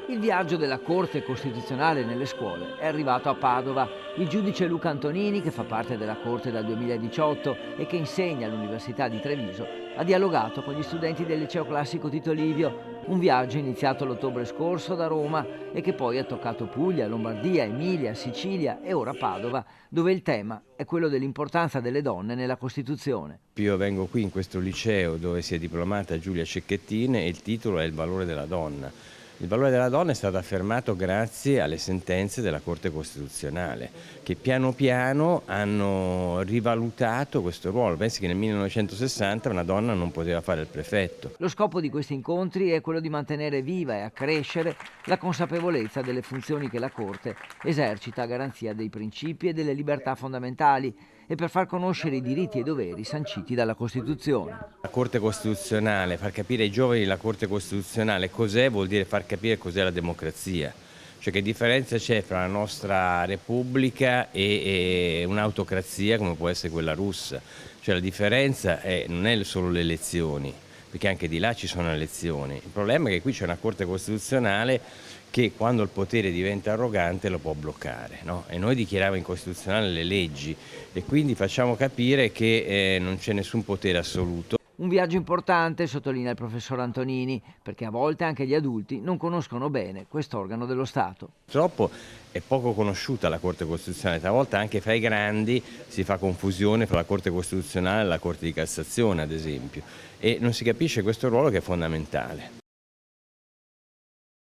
Il viaggio della Corte Costituzionale nelle scuole è arrivato a Padova. Il giudice Luca Antonini, che fa parte della Corte dal 2018 e che insegna all'Università di Treviso, ha dialogato con gli studenti del liceo classico Tito Livio. Un viaggio iniziato l'ottobre scorso da Roma e che poi ha toccato Puglia, Lombardia, Emilia, Sicilia e ora Padova, dove il tema è quello dell'importanza delle donne nella Costituzione. Io vengo qui in questo liceo dove si è diplomata Giulia Cecchettin e il titolo è Il valore della donna. Il valore della donna è stato affermato grazie alle sentenze della Corte Costituzionale, che piano piano hanno rivalutato questo ruolo. Pensi che nel 1960 una donna non poteva fare il prefetto. Lo scopo di questi incontri è quello di mantenere viva e accrescere la consapevolezza delle funzioni che la Corte esercita a garanzia dei principi e delle libertà fondamentali e per far conoscere i diritti e i doveri sanciti dalla Costituzione. La Corte Costituzionale, far capire ai giovani la Corte Costituzionale cos'è, vuol dire far capire cos'è la democrazia. Cioè che differenza c'è fra la nostra Repubblica e un'autocrazia come può essere quella russa. Cioè la differenza non è solo le elezioni, perché anche di là ci sono elezioni. Il problema è che qui c'è una Corte Costituzionale che quando il potere diventa arrogante lo può bloccare, no? E noi dichiariamo incostituzionali le leggi e quindi facciamo capire che non c'è nessun potere assoluto. Un viaggio importante, sottolinea il professor Antonini, perché a volte anche gli adulti non conoscono bene quest'organo dello Stato. Purtroppo è poco conosciuta la Corte Costituzionale, talvolta anche fra i grandi si fa confusione fra la Corte Costituzionale e la Corte di Cassazione, ad esempio, e non si capisce questo ruolo che è fondamentale.